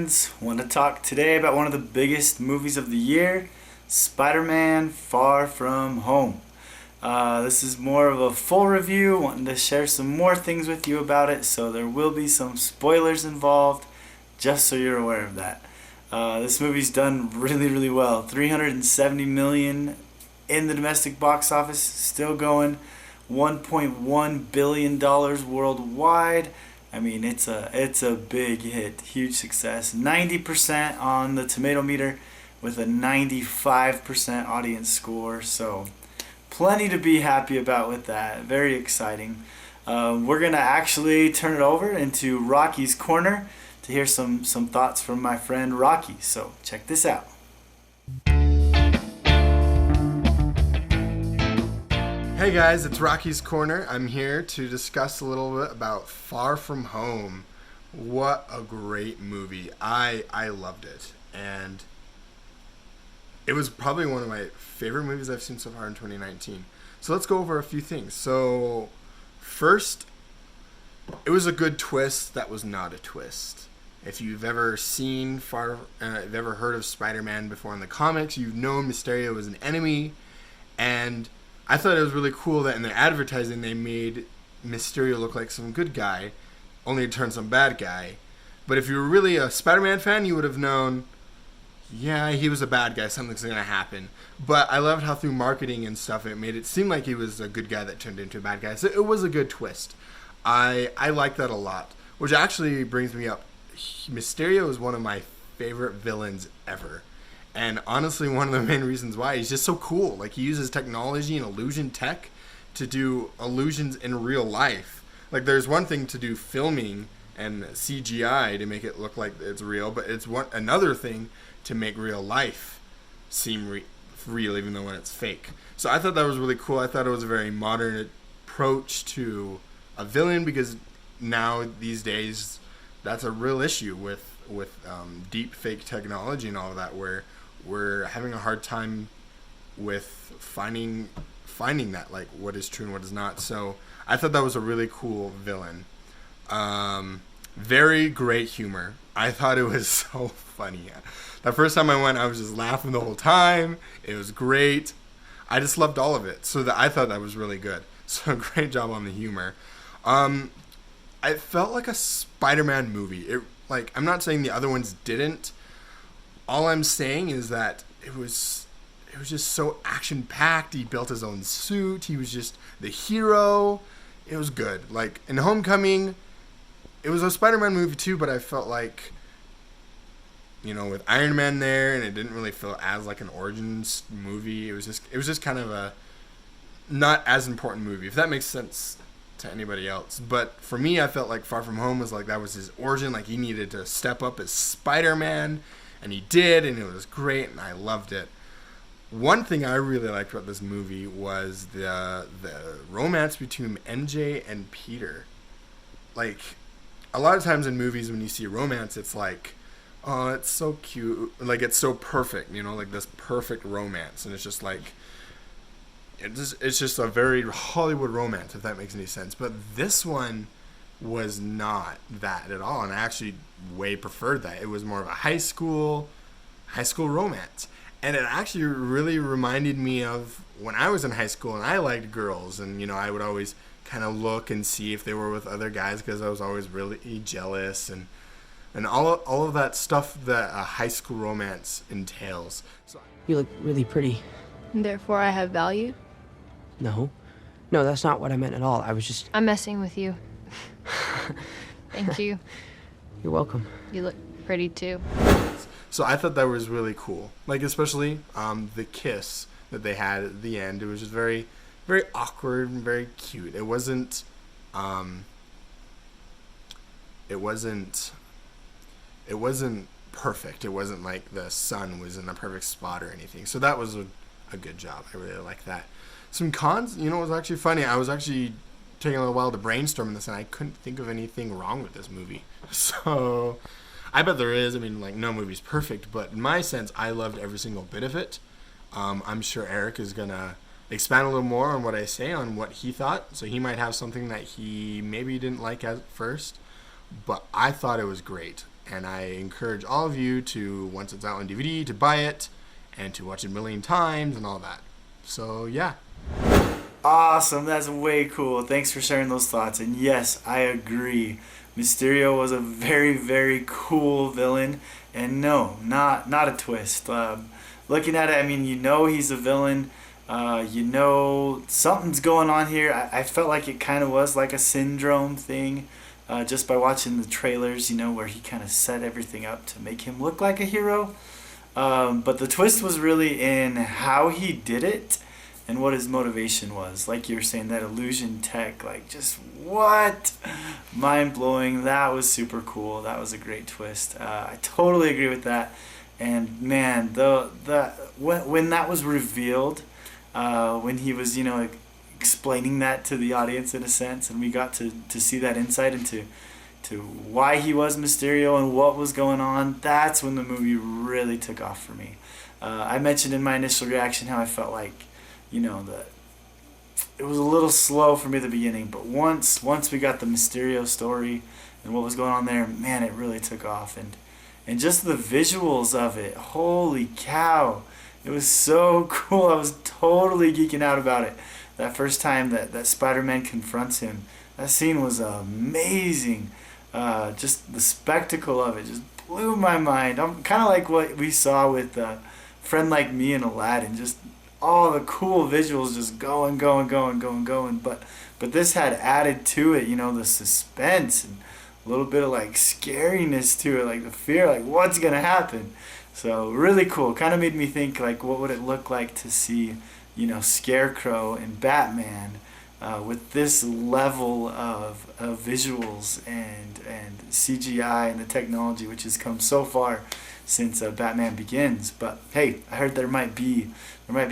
friends. Want to talk today about one of the biggest movies of the year, Spider-Man Far From Home. This is more of a full review, wanting to share some more things with you about it, so there will be some spoilers involved, just so you're aware of that. This movie's done really well. $370 million in the domestic box office, still going. $1.1 billion worldwide. I mean, it's a big hit, huge success. 90% on the tomato meter with a 95% audience score. So plenty to be happy about with that. Very exciting. We're gonna actually turn it over into Rocky's Corner to hear some thoughts from my friend Rocky. So check this out. Hey guys, it's Rocky's Corner. I'm here to discuss a little bit about Far From Home. What a great movie. I loved it. And it was probably one of my favorite movies I've seen so far in 2019. So let's go over a few things. So first, it was a good twist that was not a twist. If you've ever seen you've ever heard of Spider-Man before in the comics, you've known Mysterio was an enemy. And I thought it was really cool that in their advertising they made Mysterio look like some good guy, only to turn some bad guy. But if you were really a Spider-Man fan, you would have known, yeah, he was a bad guy, something's going to happen. But I loved how through marketing and stuff it made it seem like he was a good guy that turned into a bad guy. So it was a good twist. I like that a lot. Which actually brings me up, Mysterio is one of my favorite villains ever. And honestly, one of the main reasons why, he's just so cool. Like, he uses technology and illusion tech to do illusions in real life. Like, there's one thing to do filming and CGI to make it look like it's real, but it's another thing to make real life seem real, even though when it's fake. So I thought that was really cool. I thought it was a very modern approach to a villain, because now, these days, that's a real issue with deep fake technology and all of that, where we're having a hard time with finding that, like, what is true and what is not. So I thought that was a really cool villain. Very great humor. I thought it was so funny. The first time I went, I was just laughing the whole time. It was great. I just loved all of it. So I thought that was really good. So great job on the humor. It felt like a Spider-Man movie. I'm not saying the other ones didn't. All I'm saying is that it was just so action-packed. He built his own suit. He was just the hero. It was good. Like, in Homecoming, it was a Spider-Man movie too, but I felt like, with Iron Man there, and it didn't really feel as like an origins movie. It was just kind of a not as important movie, if that makes sense to anybody else. But for me, I felt like Far From Home was like, that was his origin. Like, he needed to step up as Spider-Man. And he did, and it was great, and I loved it. One thing I really liked about this movie was the romance between MJ and Peter. Like, a lot of times in movies when you see romance, it's like, oh, it's so cute. Like, it's so perfect, like this perfect romance. And it's just like, it's just a very Hollywood romance, if that makes any sense. But this one was not that at all, and I actually way preferred that. It was more of a high school romance, and it actually really reminded me of when I was in high school and I liked girls, and I would always kind of look and see if they were with other guys, because I was always really jealous and all of that stuff that a high school romance entails. So, you look really pretty. Therefore I have value? No, that's not what I meant at all. I'm messing with you. Thank you. You're welcome. You look pretty too. So I thought that was really cool. Like, especially the kiss that they had at the end. It was just very, very awkward and very cute. It wasn't perfect. It wasn't like the sun was in the perfect spot or anything. So that was a good job. I really like that. Some cons, it was actually funny. I was actually taking a little while to brainstorm this, and I couldn't think of anything wrong with this movie. So I bet there is. I mean, like, no movie's perfect, but in my sense, I loved every single bit of it. I'm sure Eric is going to expand a little more on what I say, on what he thought. So he might have something that he maybe didn't like at first, but I thought it was great. And I encourage all of you to, once it's out on DVD, to buy it and to watch it a million times and all that. So, yeah. Awesome, that's way cool. Thanks for sharing those thoughts. And yes, I agree. Mysterio was a very, very cool villain. And no, not a twist. Looking at it, I mean, you know he's a villain. You know something's going on here. I felt like it kind of was like a syndrome thing. Just by watching the trailers, you know, where he kind of set everything up to make him look like a hero. But the twist was really in how he did it and what his motivation was. Like you were saying, that illusion tech, like just what? Mind-blowing. That was super cool. That was a great twist. I totally agree with that. And man, when that was revealed, when he was, you know, explaining that to the audience in a sense, and we got to see that insight into why he was Mysterio and what was going on, that's when the movie really took off for me. I mentioned in my initial reaction how I felt like, you know, that it was a little slow for me at the beginning, but once we got the Mysterio story and what was going on there, man, it really took off. And just the visuals of it, holy cow, it was so cool. I was totally geeking out about it. That first time that Spider-Man confronts him, that scene was amazing. Just the spectacle of it just blew my mind. I'm kind of like what we saw with Friend Like Me and Aladdin. Just all the cool visuals just going. But this had added to it, you know, the suspense and a little bit of like scariness to it, like the fear, like what's going to happen. So really cool. Kind of made me think like what would it look like to see, you know, Scarecrow and Batman with this level of visuals and CGI and the technology which has come so far since Batman Begins. But hey, I heard there might be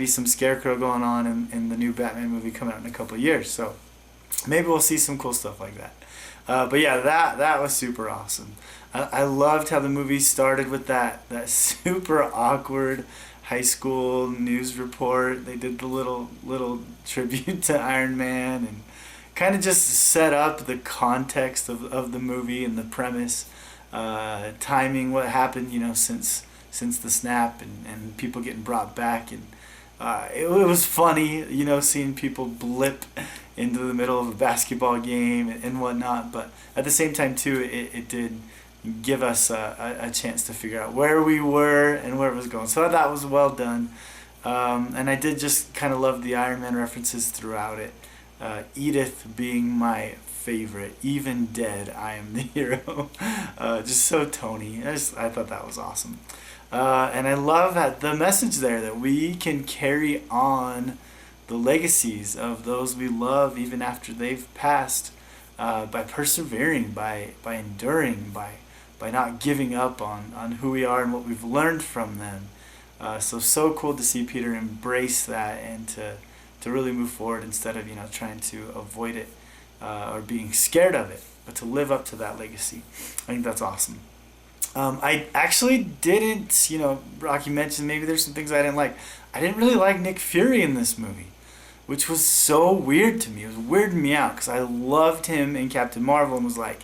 some Scarecrow going on in the new Batman movie coming out in a couple of years. So maybe we'll see some cool stuff like that. But yeah, that was super awesome. I loved how the movie started with that super awkward high school news report. They did the little tribute to Iron Man and kind of just set up the context of the movie and the premise, timing what happened, you know, since the snap and people getting brought back. And it was funny, you know, seeing people blip into the middle of a basketball game and whatnot. But at the same time, too, it did give us a chance to figure out where we were and where it was going. So that was well done. And I did just kind of love the Iron Man references throughout it. Edith being my favorite. Even dead, I am the hero. Just so Tony. I thought that was awesome. And I love that the message there that we can carry on the legacies of those we love even after they've passed, by persevering, by enduring, by not giving up on who we are and what we've learned from them. So cool to see Peter embrace that and to really move forward instead of, you know, trying to avoid it or being scared of it, but to live up to that legacy. I think that's awesome. I actually didn't, you know, Rocky mentioned maybe there's some things I didn't like. I didn't really like Nick Fury in this movie, which was so weird to me. It was weirding me out because I loved him in Captain Marvel and was like,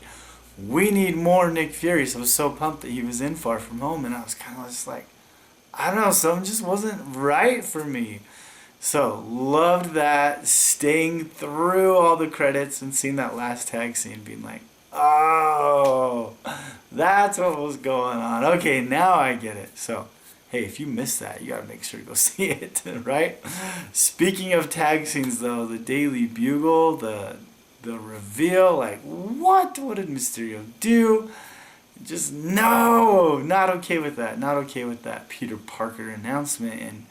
we need more Nick Fury. So I was so pumped that he was in Far From Home, and I was kind of just like, I don't know, something just wasn't right for me. So loved that, staying through all the credits and seeing that last tag scene, being like, oh, that's what was going on. Okay, now I get it. So hey, if you missed that, you gotta make sure to go see it, right? Speaking of tag scenes, though, the Daily Bugle, the reveal, like, what did Mysterio do? Just no, not okay with that. Not okay with that Peter Parker announcement. And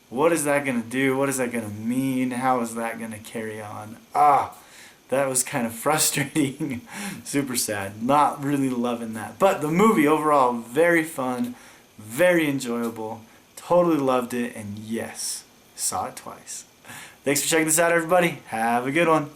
what is that gonna do? What is that gonna mean? How is that gonna carry on? That was kind of frustrating. Super sad. Not really loving that. But the movie overall, very fun, very enjoyable. Totally loved it. And yes, saw it twice. Thanks for checking this out, everybody. Have a good one.